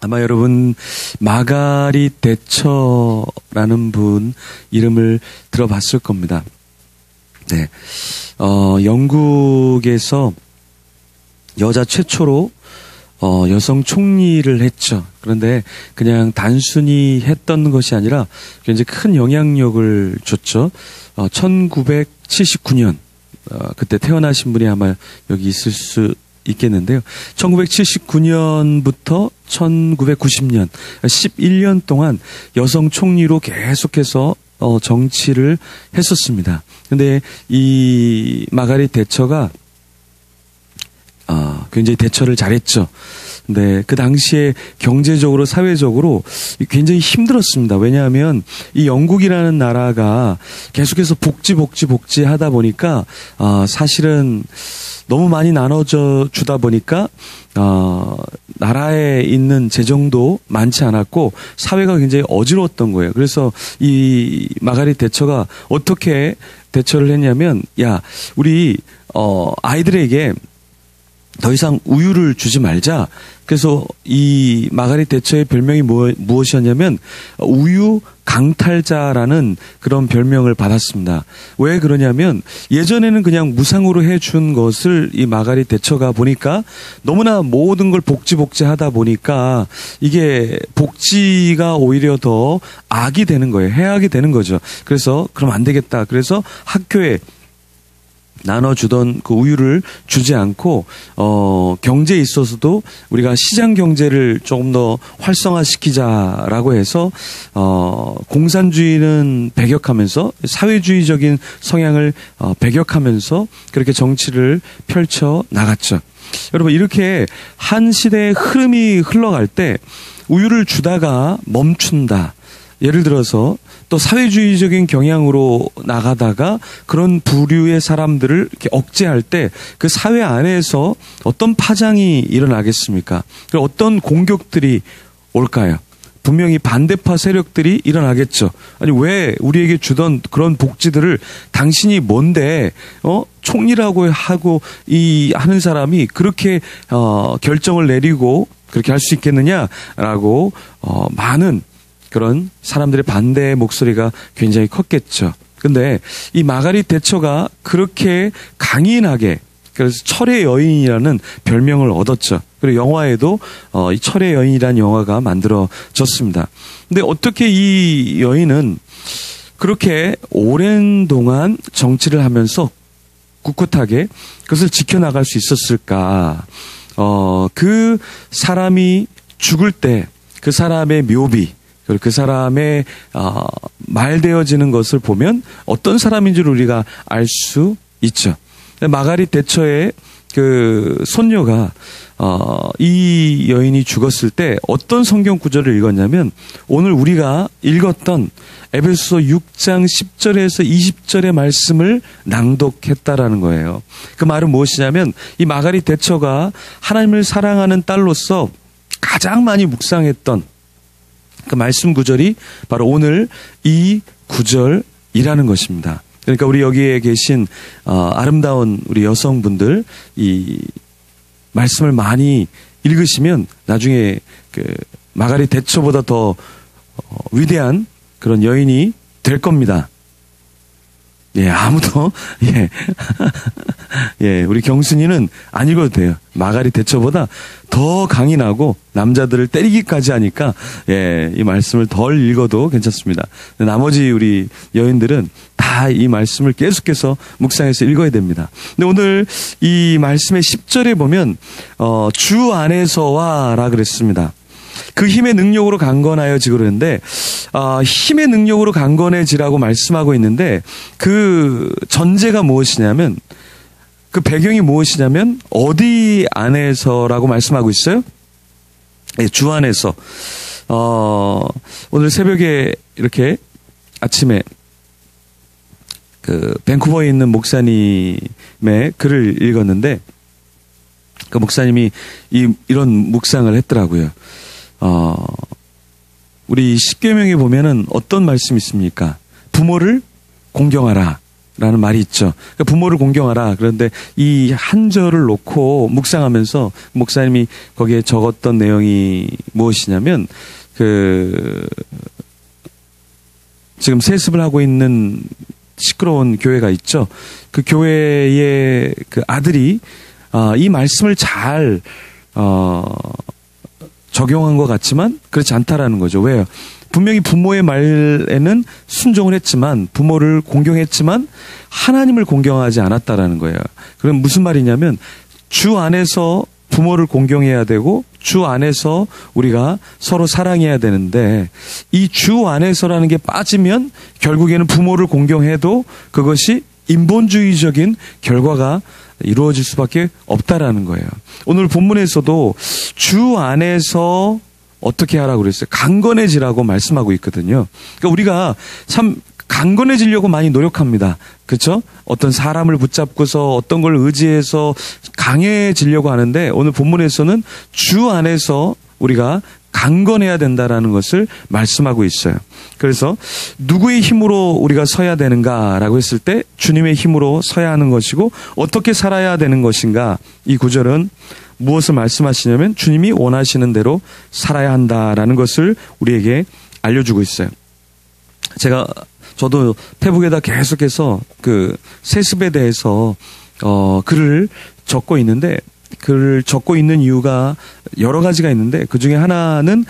아마 여러분 마가릿 대처라는 분 이름을 들어봤을 겁니다. 네, 영국에서 여자 최초로 여성 총리를 했죠. 그런데 그냥 단순히 했던 것이 아니라 굉장히 큰 영향력을 줬죠. 1979년 그때 태어나신 분이 아마 여기 있을 수 있겠는데요. 1979년부터 1990년 11년 동안 여성 총리로 계속해서 정치를 했었습니다. 근데 이 마가릿 대처가 굉장히 대처를 잘했죠. 근데 그 당시에 경제적으로 사회적으로 굉장히 힘들었습니다. 왜냐하면 이 영국이라는 나라가 계속해서 복지 하다 보니까 사실은 너무 많이 나눠져 주다 보니까 나라에 있는 재정도 많지 않았고 사회가 굉장히 어지러웠던 거예요. 그래서 이 마가릿 대처가 어떻게 대처를 했냐면, 야, 우리 아이들에게 더 이상 우유를 주지 말자. 그래서 이 마가릿 대처의 별명이 무엇이었냐면 우유 강탈자라는 그런 별명을 받았습니다. 왜 그러냐면 예전에는 그냥 무상으로 해준 것을 이 마가릿 대처가 보니까 너무나 모든 걸 복지 하다 보니까 이게 복지가 오히려 더 악이 되는 거예요. 해악이 되는 거죠. 그래서 그럼 안 되겠다. 그래서 학교에 나눠주던 그 우유를 주지 않고 경제에 있어서도 우리가 시장 경제를 조금 더 활성화시키자라고 해서 공산주의는 배격하면서 사회주의적인 성향을 배격하면서 그렇게 정치를 펼쳐 나갔죠. 여러분, 이렇게 한 시대의 흐름이 흘러갈 때 우유를 주다가 멈춘다. 예를 들어서 또 사회주의적인 경향으로 나가다가 그런 부류의 사람들을 이렇게 억제할 때 그 사회 안에서 어떤 파장이 일어나겠습니까? 어떤 공격들이 올까요? 분명히 반대파 세력들이 일어나겠죠. 아니, 왜 우리에게 주던 그런 복지들을 당신이 뭔데 총리라고 하고 하는 사람이 그렇게 결정을 내리고 그렇게 할 수 있겠느냐라고 많은 그런 사람들의 반대의 목소리가 굉장히 컸겠죠. 근데 이 마가릿 대처가 그렇게 강인하게, 그래서 철의 여인이라는 별명을 얻었죠. 그리고 영화에도 이 철의 여인이라는 영화가 만들어졌습니다. 근데 어떻게 이 여인은 그렇게 오랜 동안 정치를 하면서 꿋꿋하게 그것을 지켜나갈 수 있었을까? 그 사람이 죽을 때 그 사람의 묘비, 그리고 그 사람의 말되어지는 것을 보면 어떤 사람인지를 우리가 알 수 있죠. 마가릿 대처의 그 손녀가 이 여인이 죽었을 때 어떤 성경 구절을 읽었냐면 오늘 우리가 읽었던 에베소서 6장 10절에서 20절의 말씀을 낭독했다라는 거예요. 그 말은 무엇이냐면 이 마가릿 대처가 하나님을 사랑하는 딸로서 가장 많이 묵상했던 그 말씀 구절이 바로 오늘 이 구절이라는 것입니다. 그러니까 우리 여기에 계신 아름다운 우리 여성분들 이 말씀을 많이 읽으시면 나중에 그 마가릿 대처보다 더 위대한 그런 여인이 될 겁니다. 예, 아무도 예, 우리 경순이는 안 읽어도 돼요. 마가릿 대처보다 더 강인하고 남자들을 때리기까지 하니까 이 말씀을 덜 읽어도 괜찮습니다. 나머지 우리 여인들은 다 이 말씀을 계속해서 묵상해서 읽어야 됩니다. 근데 오늘 이 말씀의 10절에 보면 주 안에서와라 그랬습니다. 그 힘의 능력으로 강건하여지고 그러는데 힘의 능력으로 강건해지라고 말씀하고 있는데 그 전제가 무엇이냐면 그 배경이 무엇이냐면 어디 안에서라고 말씀하고 있어요? 네, 주 안에서. 오늘 새벽에 이렇게 아침에 그 밴쿠버에 있는 목사님의 글을 읽었는데 그 목사님이 이런 묵상을 했더라고요. 우리 십계명에 보면은 어떤 말씀이 있습니까? 부모를 공경하라. 라는 말이 있죠. 그러니까 부모를 공경하라. 그런데 이 한 절을 놓고 묵상하면서 목사님이 거기에 적었던 내용이 무엇이냐면 지금 세습을 하고 있는 시끄러운 교회가 있죠. 그 교회의 그 아들이 이 말씀을 잘 적용한 것 같지만 그렇지 않다라는 거죠. 왜요? 분명히 부모의 말에는 순종을 했지만 부모를 공경했지만 하나님을 공경하지 않았다라는 거예요. 그럼 무슨 말이냐면 주 안에서 부모를 공경해야 되고 주 안에서 우리가 서로 사랑해야 되는데 이 주 안에서라는 게 빠지면 결국에는 부모를 공경해도 그것이 인본주의적인 결과가 이루어질 수밖에 없다라는 거예요. 오늘 본문에서도 주 안에서 어떻게 하라고 그랬어요? 강건해지라고 말씀하고 있거든요. 그러니까 우리가 참 강건해지려고 많이 노력합니다. 그렇죠? 어떤 사람을 붙잡고서 어떤 걸 의지해서 강해지려고 하는데 오늘 본문에서는 주 안에서 우리가 강건해야 된다라는 것을 말씀하고 있어요. 그래서 누구의 힘으로 우리가 서야 되는가라고 했을 때 주님의 힘으로 서야 하는 것이고 어떻게 살아야 되는 것인가 이 구절은 무엇을 말씀하시냐면 주님이 원하시는 대로 살아야 한다라는 것을 우리에게 알려주고 있어요. 저도 페북에다 계속해서 그 세습에 대해서 글을 적고 있는데 글을 적고 있는 이유가 여러 가지가 있는데 그 중에 하나는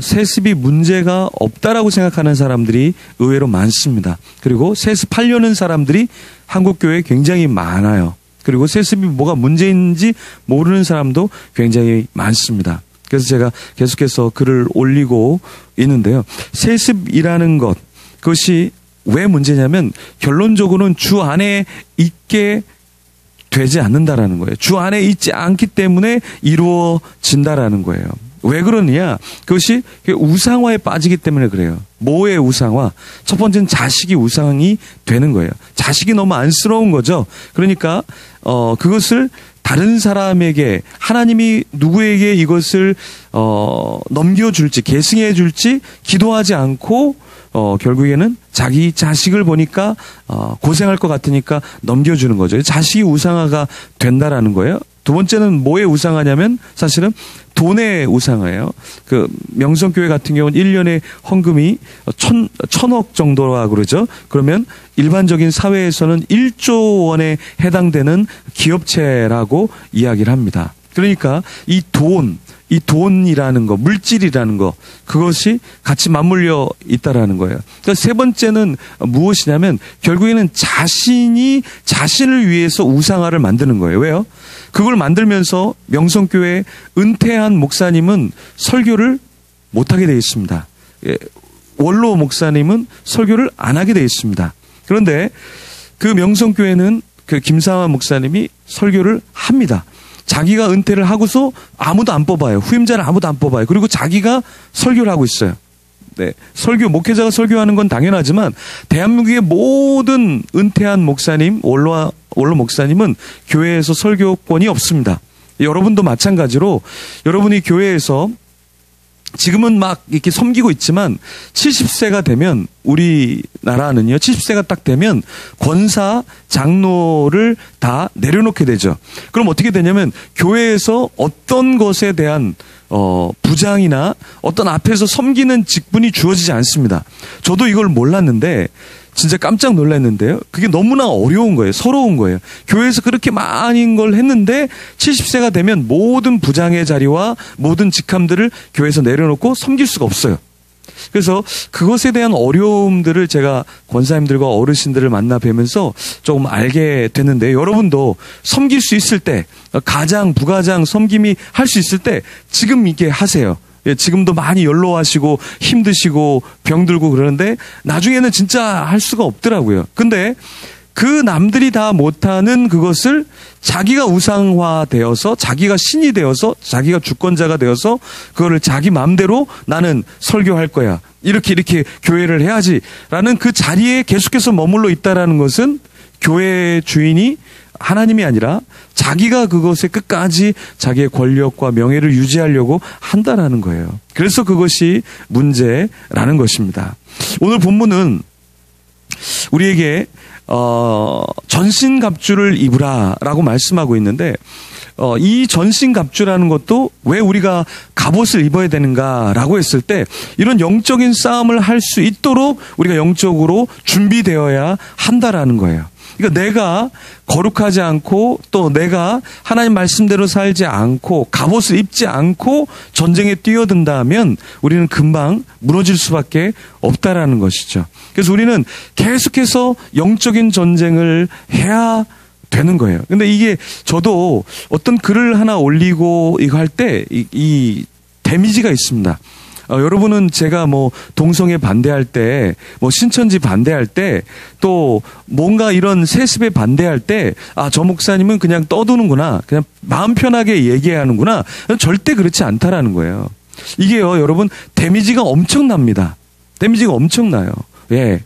세습이 문제가 없다라고 생각하는 사람들이 의외로 많습니다. 그리고 세습하려는 사람들이 한국교회에 굉장히 많아요. 그리고 세습이 뭐가 문제인지 모르는 사람도 굉장히 많습니다. 그래서 제가 계속해서 글을 올리고 있는데요. 세습이라는 것, 그것이 왜 문제냐면 결론적으로는 주 안에 있게 되지 않는다라는 거예요. 주 안에 있지 않기 때문에 이루어진다라는 거예요. 왜 그러느냐? 그것이 우상화에 빠지기 때문에 그래요. 뭐의 우상화? 첫 번째는 자식이 우상이 되는 거예요. 자식이 너무 안쓰러운 거죠. 그러니까 그것을 다른 사람에게 하나님이 누구에게 이것을 넘겨줄지 계승해 줄지 기도하지 않고 결국에는 자기 자식을 보니까 고생할 것 같으니까 넘겨주는 거죠. 자식이 우상화가 된다라는 거예요. 두 번째는 뭐의 우상화냐면 사실은 돈의 우상화예요. 그 명성교회 같은 경우는 1년에 헌금이 1,000억 정도라 그러죠. 그러면 일반적인 사회에서는 1조 원에 해당되는 기업체라고 이야기를 합니다. 그러니까 이 돈이라는 거, 물질이라는 거, 그것이 같이 맞물려 있다라는 거예요. 그러니까 세 번째는 무엇이냐면 결국에는 자신이 자신을 위해서 우상화를 만드는 거예요. 왜요? 그걸 만들면서 명성교회 은퇴한 목사님은 설교를 못하게 되어 있습니다. 원로 목사님은 설교를 안 하게 되어 있습니다. 그런데 그 명성교회는 그 김상환 목사님이 설교를 합니다. 자기가 은퇴를 하고서 아무도 안 뽑아요. 후임자를 아무도 안 뽑아요. 그리고 자기가 설교를 하고 있어요. 네. 목회자가 설교하는 건 당연하지만 대한민국의 모든 은퇴한 목사님, 원로 목사님은 교회에서 설교권이 없습니다. 여러분도 마찬가지로 여러분이 교회에서 지금은 막 이렇게 섬기고 있지만 70세가 되면 우리나라는요 70세가 딱 되면 권사, 장로를 다 내려놓게 되죠. 그럼 어떻게 되냐면 교회에서 어떤 것에 대한 부장이나 어떤 앞에서 섬기는 직분이 주어지지 않습니다. 저도 이걸 몰랐는데 진짜 깜짝 놀랐는데요. 그게 너무나 어려운 거예요. 서러운 거예요. 교회에서 그렇게 많은 걸 했는데 70세가 되면 모든 부장의 자리와 모든 직함들을 교회에서 내려놓고 섬길 수가 없어요. 그래서 그것에 대한 어려움들을 제가 권사님들과 어르신들을 만나 뵈면서 조금 알게 됐는데 여러분도 섬길 수 있을 때 가장, 부가장 섬김이 할 수 있을 때 지금 이게 하세요. 지금도 많이 연로하시고 힘드시고 병들고 그러는데 나중에는 진짜 할 수가 없더라고요. 근데 그 남들이 다 못하는 그것을 자기가 우상화되어서 자기가 신이 되어서 자기가 주권자가 되어서 그거를 자기 마음대로 나는 설교할 거야. 이렇게 교회를 해야지라는 그 자리에 계속해서 머물러 있다라는 것은 교회 주인이 하나님이 아니라 자기가 그것에 끝까지 자기의 권력과 명예를 유지하려고 한다라는 거예요. 그래서 그것이 문제라는 것입니다. 오늘 본문은 우리에게 전신갑주를 입으라라고 말씀하고 있는데, 이 전신갑주라는 것도 왜 우리가 갑옷을 입어야 되는가라고 했을 때, 이런 영적인 싸움을 할 수 있도록 우리가 영적으로 준비되어야 한다라는 거예요. 그러니까 내가 거룩하지 않고 또 내가 하나님 말씀대로 살지 않고 갑옷을 입지 않고 전쟁에 뛰어든다면 우리는 금방 무너질 수밖에 없다라는 것이죠. 그래서 우리는 계속해서 영적인 전쟁을 해야 되는 거예요. 근데 이게 저도 어떤 글을 하나 올리고 이거 할 때 이 데미지가 있습니다. 여러분은 제가 뭐 동성애 반대할 때, 뭐 신천지 반대할 때, 또 뭔가 이런 세습에 반대할 때, 저 목사님은 그냥 떠드는구나, 그냥 마음 편하게 얘기하는구나. 절대 그렇지 않다라는 거예요. 이게요, 여러분, 데미지가 엄청납니다. 데미지가 엄청나요. 예.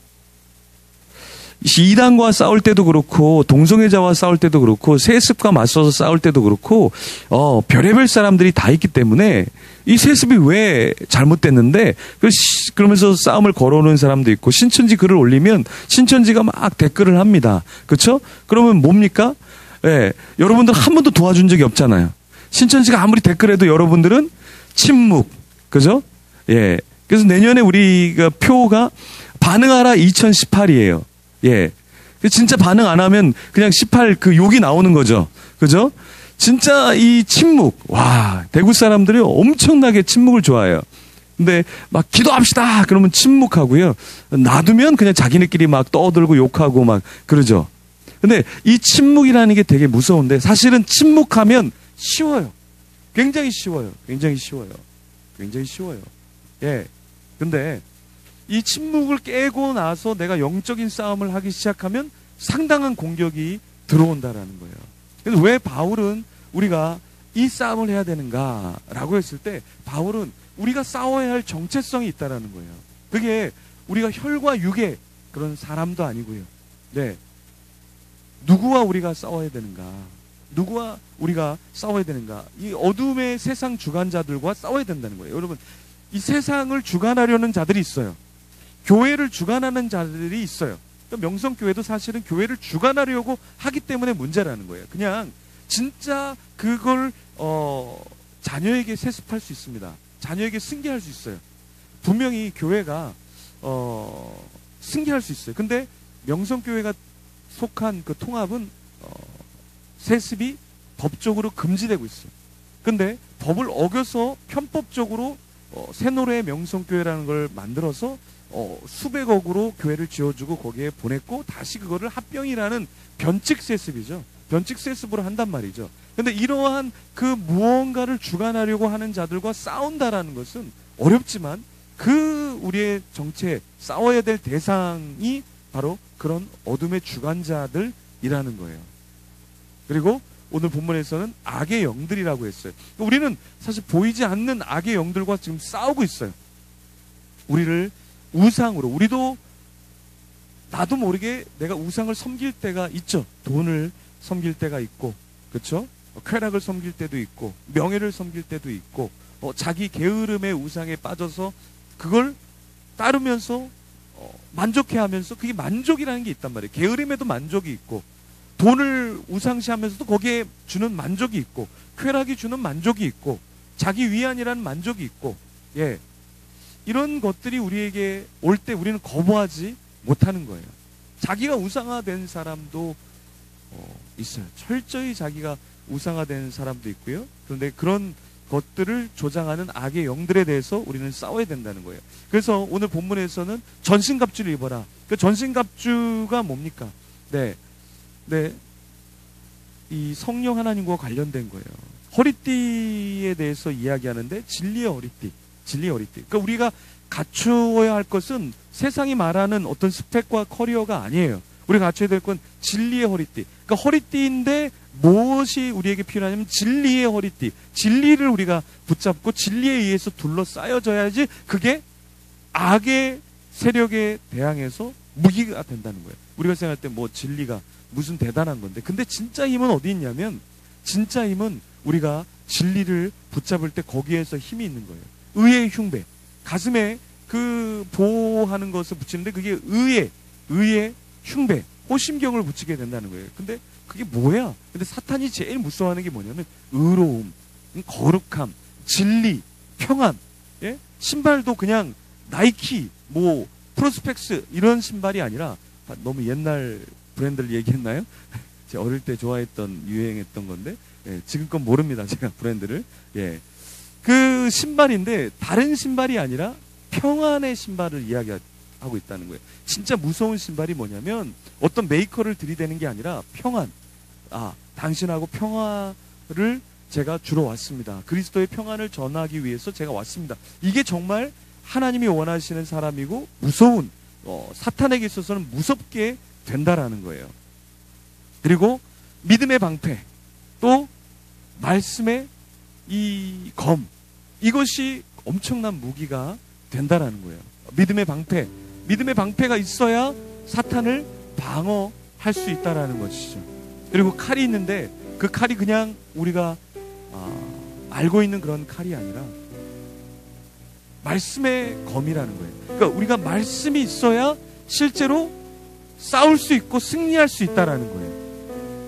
이단과 싸울 때도 그렇고, 동성애자와 싸울 때도 그렇고, 세습과 맞서서 싸울 때도 그렇고, 별의별 사람들이 다 있기 때문에, 이 세습이 왜 잘못됐는데, 그러면서 싸움을 걸어오는 사람도 있고, 신천지 글을 올리면, 신천지가 막 댓글을 합니다. 그렇죠? 그러면 뭡니까? 예. 여러분들 한 번도 도와준 적이 없잖아요. 신천지가 아무리 댓글해도 여러분들은 침묵. 그죠? 예. 그래서 내년에 우리가 표가 반응하라 2018이에요. 예. 진짜 반응 안 하면 그냥 18 그 욕이 나오는 거죠. 그죠? 진짜 이 침묵. 와, 대구 사람들이 엄청나게 침묵을 좋아해요. 근데 막 기도합시다. 그러면 침묵하고요. 놔두면 그냥 자기네끼리 막 떠들고 욕하고 막 그러죠. 근데 이 침묵이라는 게 되게 무서운데 사실은 침묵하면 쉬워요. 굉장히 쉬워요. 굉장히 쉬워요. 굉장히 쉬워요. 예. 근데 이 침묵을 깨고 나서 내가 영적인 싸움을 하기 시작하면 상당한 공격이 들어온다라는 거예요. 그래서 왜 바울은 우리가 이 싸움을 해야 되는가라고 했을 때 바울은 우리가 싸워야 할 정체성이 있다라는 거예요. 그게 우리가 혈과 육의 그런 사람도 아니고요. 네. 누구와 우리가 싸워야 되는가? 누구와 우리가 싸워야 되는가? 이 어둠의 세상 주관자들과 싸워야 된다는 거예요. 여러분, 이 세상을 주관하려는 자들이 있어요. 교회를 주관하는 자들이 있어요. 명성교회도 사실은 교회를 주관하려고 하기 때문에 문제라는 거예요. 그냥 진짜 그걸 자녀에게 세습할 수 있습니다. 자녀에게 승계할 수 있어요. 분명히 교회가 승계할 수 있어요. 근데 명성교회가 속한 그 통합은 세습이 법적으로 금지되고 있어요. 근데 법을 어겨서 편법적으로 새노래 명성교회라는 걸 만들어서 수백억으로 교회를 지어주고 거기에 보냈고 다시 그거를 합병이라는 변칙 세습이죠. 변칙 세습으로 한단 말이죠. 근데 이러한 그 무언가를 주관하려고 하는 자들과 싸운다라는 것은 어렵지만 그 우리의 정체, 싸워야 될 대상이 바로 그런 어둠의 주관자들이라는 거예요. 그리고 오늘 본문에서는 악의 영들이라고 했어요. 우리는 사실 보이지 않는 악의 영들과 지금 싸우고 있어요. 우리를 우상으로, 우리도 나도 모르게 내가 우상을 섬길 때가 있죠. 돈을 섬길 때가 있고, 그렇죠? 쾌락을 섬길 때도 있고, 명예를 섬길 때도 있고, 자기 게으름의 우상에 빠져서 그걸 따르면서 만족해하면서 그게 만족이라는 게 있단 말이에요. 게으름에도 만족이 있고, 돈을 우상시하면서도 거기에 주는 만족이 있고, 쾌락이 주는 만족이 있고, 자기 위안이라는 만족이 있고, 예. 이런 것들이 우리에게 올 때 우리는 거부하지 못하는 거예요. 자기가 우상화된 사람도 있어요. 철저히 자기가 우상화된 사람도 있고요. 그런데 그런 것들을 조장하는 악의 영들에 대해서 우리는 싸워야 된다는 거예요. 그래서 오늘 본문에서는 전신갑주를 입어라. 그 전신갑주가 뭡니까? 네, 이 성령 하나님과 관련된 거예요. 허리띠에 대해서 이야기하는데 진리의 허리띠. 진리의 허리띠. 그러니까 우리가 갖추어야 할 것은 세상이 말하는 어떤 스펙과 커리어가 아니에요. 우리가 갖춰야 될 건 진리의 허리띠. 그러니까 허리띠인데 무엇이 우리에게 필요하냐면 진리의 허리띠. 진리를 우리가 붙잡고 진리에 의해서 둘러싸여져야지 그게 악의 세력에 대항해서 무기가 된다는 거예요. 우리가 생각할 때 뭐 진리가 무슨 대단한 건데. 근데 진짜 힘은 어디 있냐면 진짜 힘은 우리가 진리를 붙잡을 때 거기에서 힘이 있는 거예요. 의의 흉배. 가슴에 그 보호하는 것을 붙이는데 그게 의의 흉배. 호심경을 붙이게 된다는 거예요. 근데 그게 뭐야? 근데 사탄이 제일 무서워하는 게 뭐냐면 의로움, 거룩함, 진리, 평안. 예? 신발도 그냥 나이키, 뭐 프로스펙스 이런 신발이 아니라, 너무 옛날 브랜드를 얘기했나요? 제가 어릴 때 좋아했던 유행했던 건데, 예, 지금껏 모릅니다. 제가 브랜드를. 예. 그 신발인데 다른 신발이 아니라 평안의 신발을 이야기하고 있다는 거예요. 진짜 무서운 신발이 뭐냐면 어떤 메이커를 들이대는 게 아니라 평안. 당신하고 평화를 제가 주러 왔습니다. 그리스도의 평안을 전하기 위해서 제가 왔습니다. 이게 정말 하나님이 원하시는 사람이고 무서운, 사탄에게 있어서는 무섭게 된다라는 거예요. 그리고 믿음의 방패, 또 말씀의 이 검, 이것이 엄청난 무기가 된다라는 거예요. 믿음의 방패가 있어야 사탄을 방어할 수 있다라는 것이죠. 그리고 칼이 있는데 그 칼이 그냥 우리가 알고 있는 그런 칼이 아니라 말씀의 검이라는 거예요. 그러니까 우리가 말씀이 있어야 실제로 싸울 수 있고 승리할 수 있다라는 거예요.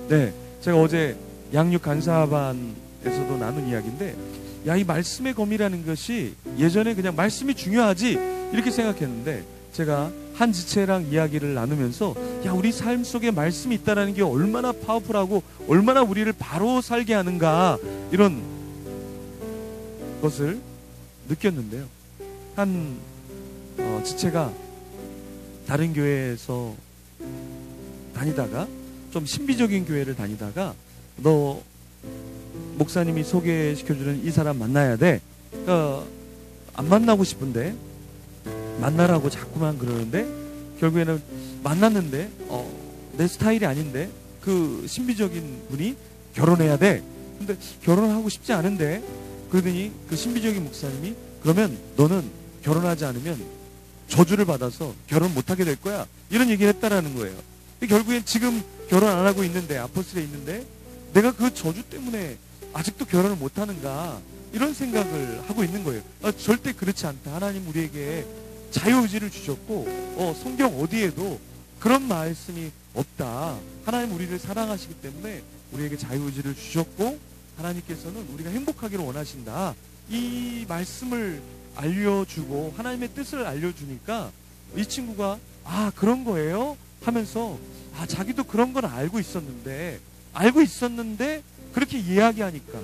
네, 제가 어제 양육 간사반에서도 나눈 이야기인데, 이 말씀의 검이라는 것이 예전에 그냥 말씀이 중요하지 이렇게 생각했는데, 제가 한 지체랑 이야기를 나누면서 우리 삶 속에 말씀이 있다는 게 얼마나 파워풀하고 얼마나 우리를 바로 살게 하는가, 이런 것을 느꼈는데요. 한 지체가 다른 교회에서 다니다가, 좀 신비적인 교회를 다니다가, 너 목사님이 소개시켜주는 이 사람 만나야 돼. 안 만나고 싶은데 만나라고 자꾸만 그러는데, 결국에는 만났는데 내 스타일이 아닌데 그 신비적인 분이 결혼해야 돼. 근데 결혼하고 싶지 않은데, 그러더니 그 신비적인 목사님이, 그러면 너는 결혼하지 않으면 저주를 받아서 결혼 못하게 될 거야, 이런 얘기를 했다라는 거예요. 결국엔 지금 결혼 안 하고 있는데, 아포스에 있는데, 내가 그 저주 때문에 아직도 결혼을 못하는가, 이런 생각을 하고 있는 거예요. 절대 그렇지 않다. 하나님 우리에게 자유의지를 주셨고, 성경 어디에도 그런 말씀이 없다. 하나님 우리를 사랑하시기 때문에 우리에게 자유의지를 주셨고, 하나님께서는 우리가 행복하기를 원하신다. 이 말씀을 알려주고 하나님의 뜻을 알려주니까 이 친구가 그런 거예요? 하면서 자기도 그런 건 알고 있었는데 그렇게 이야기하니까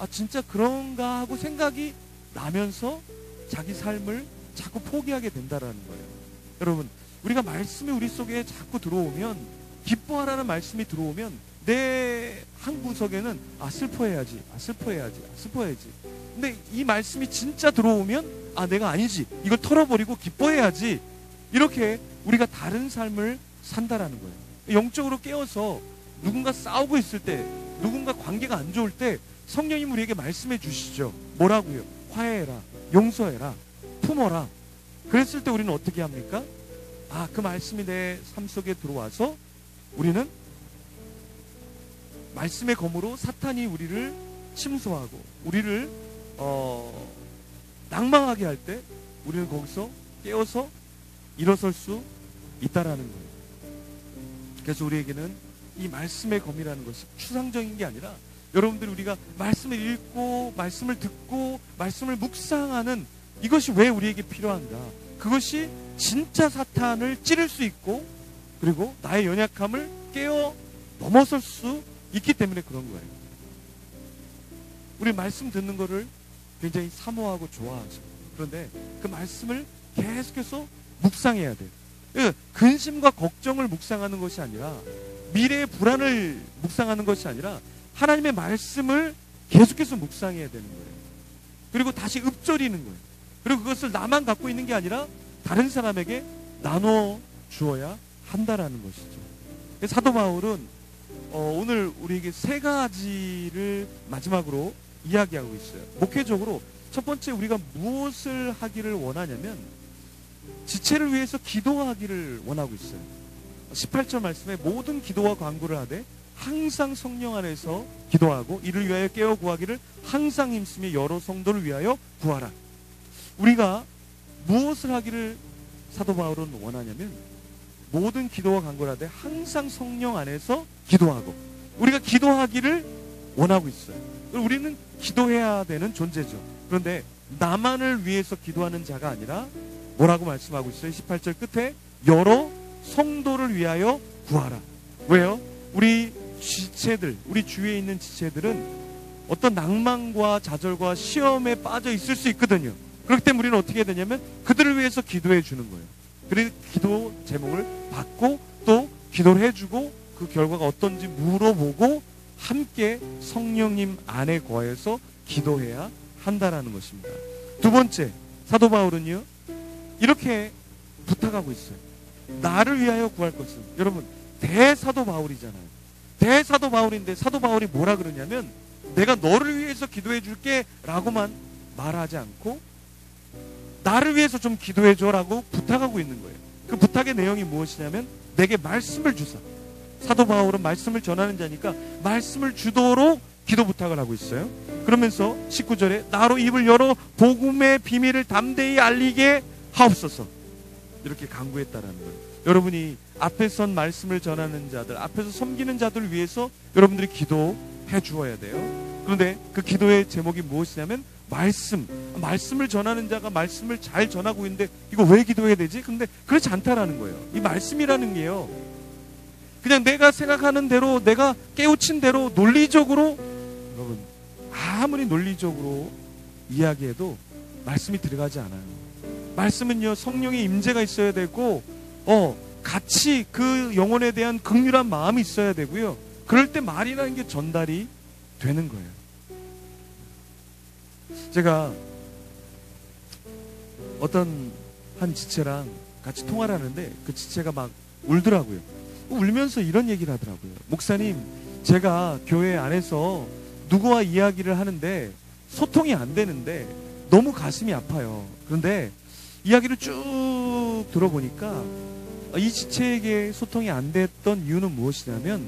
진짜 그런가 하고 생각이 나면서 자기 삶을 자꾸 포기하게 된다라는 거예요. 여러분, 우리가 말씀이 우리 속에 자꾸 들어오면, 기뻐하라는 말씀이 들어오면 내 한 구석에는 슬퍼해야지. 근데 이 말씀이 진짜 들어오면 내가 아니지, 이걸 털어버리고 기뻐해야지. 이렇게 우리가 다른 삶을 산다라는 거예요. 영적으로 깨어서 누군가 싸우고 있을 때, 누군가 관계가 안 좋을 때 성령님 우리에게 말씀해 주시죠. 뭐라고요? 화해해라, 용서해라, 품어라. 그랬을 때 우리는 어떻게 합니까? 그 말씀이 내 삶 속에 들어와서 우리는 말씀의 검으로 사탄이 우리를 침소하고 우리를 낭망하게 할 때 우리는 거기서 깨어서 일어설 수 있다라는 거예요. 그래서 우리에게는 이 말씀의 검이라는 것이 추상적인 게 아니라, 여러분들이 우리가 말씀을 읽고 말씀을 듣고 말씀을 묵상하는 이것이 왜 우리에게 필요한가? 그것이 진짜 사탄을 찌를 수 있고, 그리고 나의 연약함을 깨어 넘어설 수 있기 때문에 그런 거예요. 우리 말씀 듣는 거를 굉장히 사모하고 좋아하죠. 그런데 그 말씀을 계속해서 묵상해야 돼요. 근심과 걱정을 묵상하는 것이 아니라, 미래의 불안을 묵상하는 것이 아니라 하나님의 말씀을 계속해서 묵상해야 되는 거예요. 그리고 다시 읊조리는 거예요. 그리고 그것을 나만 갖고 있는 게 아니라 다른 사람에게 나눠 주어야 한다라는 것이죠. 사도 바울은 오늘 우리에게 세 가지를 마지막으로 이야기하고 있어요. 목회적으로 첫 번째, 우리가 무엇을 하기를 원하냐면 지체를 위해서 기도하기를 원하고 있어요. 18절 말씀에 모든 기도와 간구를 하되 항상 성령 안에서 기도하고 이를 위하여 깨어 구하기를 항상 힘쓰며 여러 성도를 위하여 구하라. 우리가 무엇을 하기를 사도 바울은 원하냐면 모든 기도와 간구하되 항상 성령 안에서 기도하고, 우리가 기도하기를 원하고 있어요. 우리는 기도해야 되는 존재죠. 그런데 나만을 위해서 기도하는 자가 아니라 뭐라고 말씀하고 있어요? 18절 끝에 여러 성도를 위하여 구하라. 왜요? 우리 지체들, 우리 주위에 있는 지체들은 어떤 낭만과 좌절과 시험에 빠져 있을 수 있거든요. 그렇기 때문에 우리는 어떻게 해야 되냐면 그들을 위해서 기도해 주는 거예요. 그래서 기도 제목을 받고 또 기도를 해주고 그 결과가 어떤지 물어보고 함께 성령님 안에 거해서 기도해야 한다라는 것입니다. 두 번째, 사도 바울은요 이렇게 부탁하고 있어요. 나를 위하여 구할 것은, 여러분 대사도 바울이잖아요. 대사도 바울인데 사도 바울이 뭐라 그러냐면 내가 너를 위해서 기도해 줄게 라고만 말하지 않고 나를 위해서 좀 기도해 줘라고 부탁하고 있는 거예요. 그 부탁의 내용이 무엇이냐면 내게 말씀을 주사. 사도 바울은 말씀을 전하는 자니까 말씀을 주도록 기도 부탁을 하고 있어요. 그러면서 19절에 나로 입을 열어 복음의 비밀을 담대히 알리게 하옵소서, 이렇게 간구했다라는 거예요. 여러분이 앞에 선 말씀을 전하는 자들, 앞에서 섬기는 자들을 위해서 여러분들이 기도해 주어야 돼요. 그런데 그 기도의 제목이 무엇이냐면 말씀을 전하는 자가 말씀을 잘 전하고 있는데 이거 왜 기도해야 되지? 근데 그렇지 않다라는 거예요. 이 말씀이라는 게요, 그냥 내가 생각하는 대로, 내가 깨우친 대로 논리적으로, 여러분 아무리 논리적으로 이야기해도 말씀이 들어가지 않아요. 말씀은요 성령의 임재가 있어야 되고 같이 그 영혼에 대한 긍휼한 마음이 있어야 되고요. 그럴 때 말이라는 게 전달이 되는 거예요. 제가 어떤 한 지체랑 같이 통화를 하는데 그 지체가 막 울더라고요. 울면서 이런 얘기를 하더라고요. 목사님, 제가 교회 안에서 누구와 이야기를 하는데 소통이 안 되는데 너무 가슴이 아파요. 그런데 이야기를 쭉 들어보니까 이 지체에게 소통이 안 됐던 이유는 무엇이냐면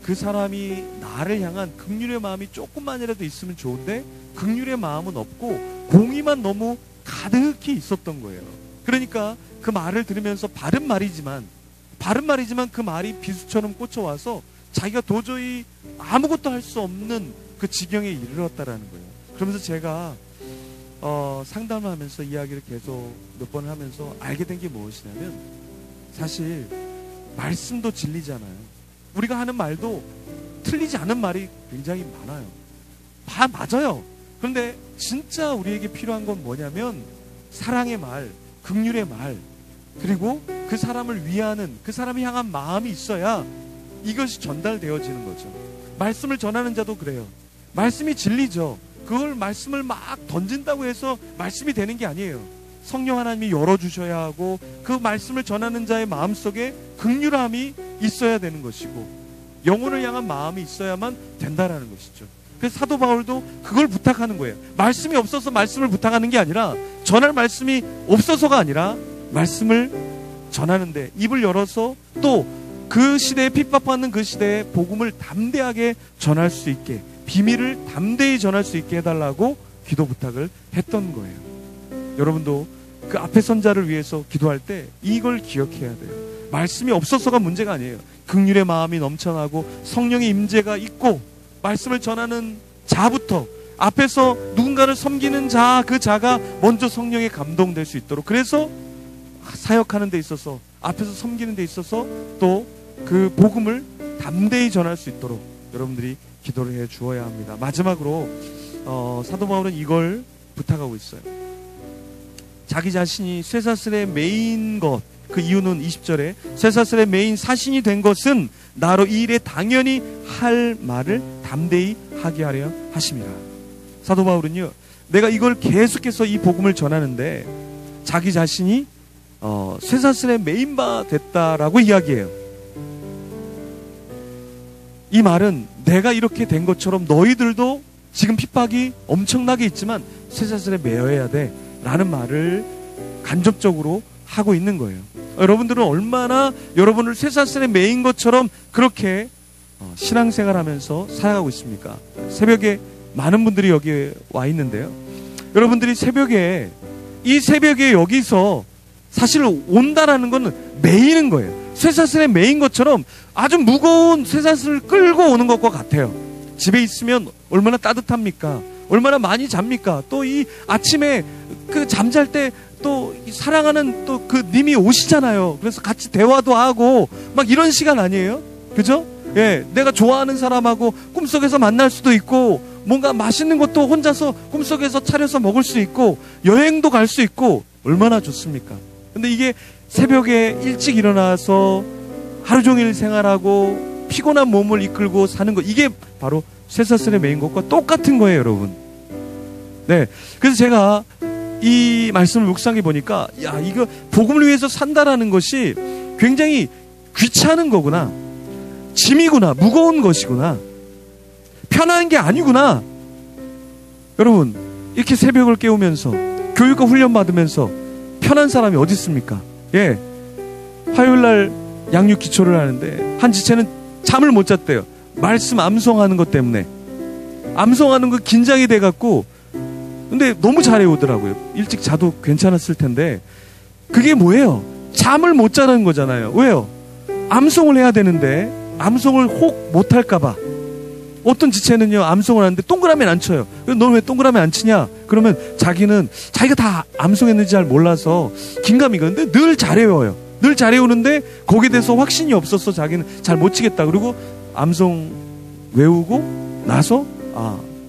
그 사람이 나를 향한 긍휼의 마음이 조금만이라도 있으면 좋은데 긍휼의 마음은 없고 공의만 너무 가득히 있었던 거예요. 그러니까 그 말을 들으면서 바른 말이지만 그 말이 비수처럼 꽂혀와서 자기가 도저히 아무것도 할 수 없는 그 지경에 이르렀다라는 거예요. 그러면서 제가 상담을 하면서 이야기를 계속 몇 번을 하면서 알게 된 게 무엇이냐면 사실 말씀도 진리잖아요. 우리가 하는 말도 틀리지 않은 말이 굉장히 많아요. 다 맞아요. 그런데 진짜 우리에게 필요한 건 뭐냐면 사랑의 말, 긍휼의 말, 그리고 그 사람을 위하는, 그 사람을 향한 마음이 있어야 이것이 전달되어지는 거죠. 말씀을 전하는 자도 그래요. 말씀이 진리죠. 그걸 말씀을 막 던진다고 해서 말씀이 되는 게 아니에요. 성령 하나님이 열어주셔야 하고 그 말씀을 전하는 자의 마음속에 긍휼함이 있어야 되는 것이고 영혼을 향한 마음이 있어야만 된다라는 것이죠. 그래서 사도 바울도 그걸 부탁하는 거예요. 말씀이 없어서 말씀을 부탁하는 게 아니라, 전할 말씀이 없어서가 아니라 말씀을 전하는데 입을 열어서 또 그 시대에 핍박받는 그 시대에 복음을 담대하게 전할 수 있게, 비밀을 담대히 전할 수 있게 해달라고 기도 부탁을 했던 거예요. 여러분도 그 앞에 선자를 위해서 기도할 때 이걸 기억해야 돼요. 말씀이 없어서가 문제가 아니에요. 긍휼의 마음이 넘쳐나고 성령의 임재가 있고 말씀을 전하는 자부터, 앞에서 누군가를 섬기는 자, 그 자가 먼저 성령에 감동될 수 있도록, 그래서 사역하는 데 있어서, 앞에서 섬기는 데 있어서 또 그 복음을 담대히 전할 수 있도록 여러분들이 기도를 해 주어야 합니다. 마지막으로 사도 바울은 이걸 부탁하고 있어요. 자기 자신이 쇠사슬에 매인 것, 그 이유는 20절에 쇠사슬에 매인 사신이 된 것은 나로 이 일에 당연히 할 말을 담대히 하게 하려 하심이라. 사도 바울은요, 내가 이걸 계속해서 이 복음을 전하는데 자기 자신이 쇠사슬에 매인 바 됐다라고 이야기해요. 이 말은 내가 이렇게 된 것처럼 너희들도 지금 핍박이 엄청나게 있지만 쇠사슬에 매여야 돼 라는 말을 간접적으로 하고 있는 거예요. 여러분들은 얼마나 여러분을 쇠사슬에 매인 것처럼 그렇게 신앙생활하면서 살아가고 있습니까? 새벽에 많은 분들이 여기에 와 있는데요, 여러분들이 이 새벽에 여기서 사실 온다라는 건 매이는 거예요. 쇠사슬에 매인 것처럼 아주 무거운 쇠사슬을 끌고 오는 것과 같아요. 집에 있으면 얼마나 따뜻합니까? 얼마나 많이 잡니까? 또 이 아침에 그 잠잘 때 또 사랑하는 또 그 님이 오시잖아요. 그래서 같이 대화도 하고 막 이런 시간 아니에요? 그죠? 예, 내가 좋아하는 사람하고 꿈속에서 만날 수도 있고, 뭔가 맛있는 것도 혼자서 꿈속에서 차려서 먹을 수 있고, 여행도 갈 수 있고, 얼마나 좋습니까? 근데 이게 새벽에 일찍 일어나서 하루 종일 생활하고 피곤한 몸을 이끌고 사는 것, 이게 바로 쇠사슬에 매인 것과 똑같은 거예요, 여러분. 네, 그래서 제가 이 말씀을 묵상해 보니까, 야, 이거 복음을 위해서 산다라는 것이 굉장히 귀찮은 거구나, 짐이구나, 무거운 것이구나, 편한 게 아니구나. 여러분, 이렇게 새벽을 깨우면서 교육과 훈련 받으면서 편한 사람이 어디 있습니까? 예, 화요일날 양육 기초를 하는데 한 지체는 잠을 못 잤대요. 말씀 암송하는 것 때문에. 암송하는 거 긴장이 돼갖고, 근데 너무 잘해 오더라고요. 일찍 자도 괜찮았을 텐데, 그게 뭐예요? 잠을 못 자는 거잖아요. 왜요? 암송을 해야 되는데 암송을 혹 못할까봐. 어떤 지체는요, 암송을 하는데 동그라미는 안 쳐요. 넌 왜 동그라미 안 치냐? 그러면 자기는 자기가 다 암송했는지 잘 몰라서 긴가민가. 근데 늘 잘 외워요. 늘 잘 외우는데 거기에 대해서 확신이 없어서 자기는 잘 못 치겠다. 그리고 암송 외우고 나서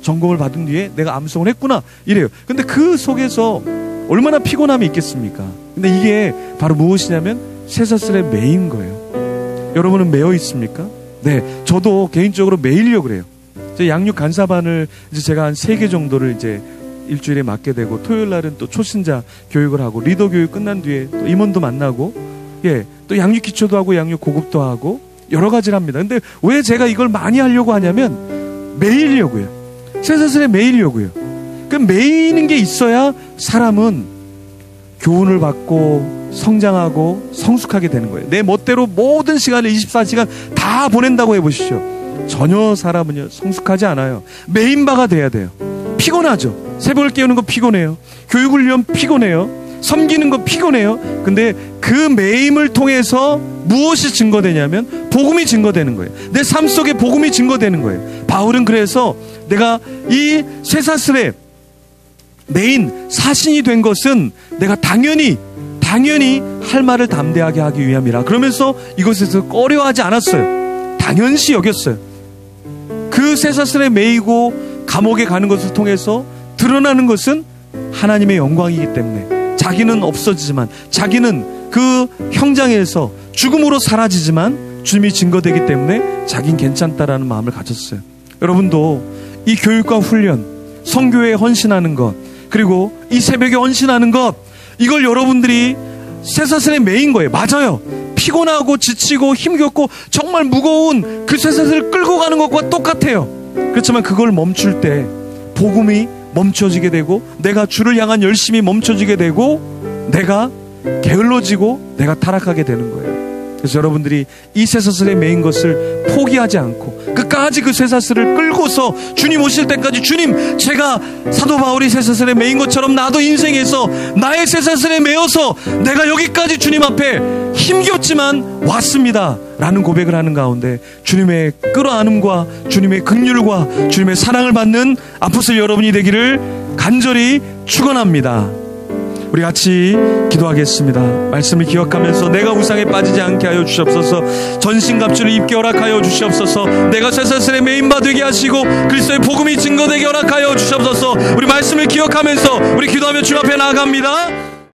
점검을 받은 뒤에 내가 암송을 했구나, 이래요. 근데 그 속에서 얼마나 피곤함이 있겠습니까? 근데 이게 바로 무엇이냐면 쇠사슬에 매인 거예요. 여러분은 매여 있습니까? 네, 저도 개인적으로 매이려고 그래요. 양육 간사반을 이제 제가 한 3개 정도를 이제 일주일에 맡게 되고, 토요일 날은 또 초신자 교육을 하고, 리더 교육 끝난 뒤에 또 임원도 만나고, 예, 또 양육 기초도 하고 양육 고급도 하고 여러 가지를 합니다. 근데 왜 제가 이걸 많이 하려고 하냐면 매이려고요. 쇠사슬에 매이려고요. 그 매이는 게 있어야 사람은 교훈을 받고 성장하고 성숙하게 되는 거예요. 내 멋대로 모든 시간을 24시간 다 보낸다고 해보십시오. 전혀 사람은요, 성숙하지 않아요. 매인바가 돼야 돼요. 피곤하죠. 새벽을 깨우는 거 피곤해요. 교육훈련 피곤해요. 섬기는 거 피곤해요. 근데 그 매임을 통해서 무엇이 증거되냐면 복음이 증거되는 거예요. 내 삶 속에 복음이 증거되는 거예요. 바울은 그래서 내가 이 쇠사슬에 매인 사신이 된 것은 내가 당연히 할 말을 담대하게 하기 위함이라. 그러면서 이것에서 꺼려하지 않았어요. 당연시 여겼어요. 그 쇠사슬에 매이고 감옥에 가는 것을 통해서 드러나는 것은 하나님의 영광이기 때문에, 자기는 없어지지만, 자기는 그 형장에서 죽음으로 사라지지만 주님이 증거되기 때문에 자긴 괜찮다라는 마음을 가졌어요. 여러분도 이 교육과 훈련, 선교에 헌신하는 것, 그리고 이 새벽에 헌신하는 것, 이걸 여러분들이 쇠사슬에 매인 거예요. 맞아요. 피곤하고 지치고 힘겹고 정말 무거운 그 쇠사슬을 끌고 가는 것과 똑같아요. 그렇지만 그걸 멈출 때 복음이 멈춰지게 되고, 내가 주를 향한 열심이 멈춰지게 되고, 내가 게을러지고 내가 타락하게 되는 거예요. 그래서 여러분들이 이 쇠사슬에 매인 것을 포기하지 않고 끝까지 그 쇠사슬을 끌고서 주님 오실 때까지, 주님, 제가 사도 바울이 쇠사슬에 매인 것처럼 나도 인생에서 나의 쇠사슬에 매여서 내가 여기까지 주님 앞에 힘겹지만 왔습니다 라는 고백을 하는 가운데 주님의 끌어안음과 주님의 긍휼과 주님의 사랑을 받는 아포스톨 여러분이 되기를 간절히 축원합니다. 우리 같이 기도하겠습니다. 말씀을 기억하면서 내가 우상에 빠지지 않게 하여 주시옵소서. 전신갑주를 입게 허락하여 주시옵소서. 내가 쇠사슬에 매인바 되게 하시고 그리스도의 복음이 증거되게 허락하여 주시옵소서. 우리 말씀을 기억하면서 우리 기도하며 주 앞에 나아갑니다.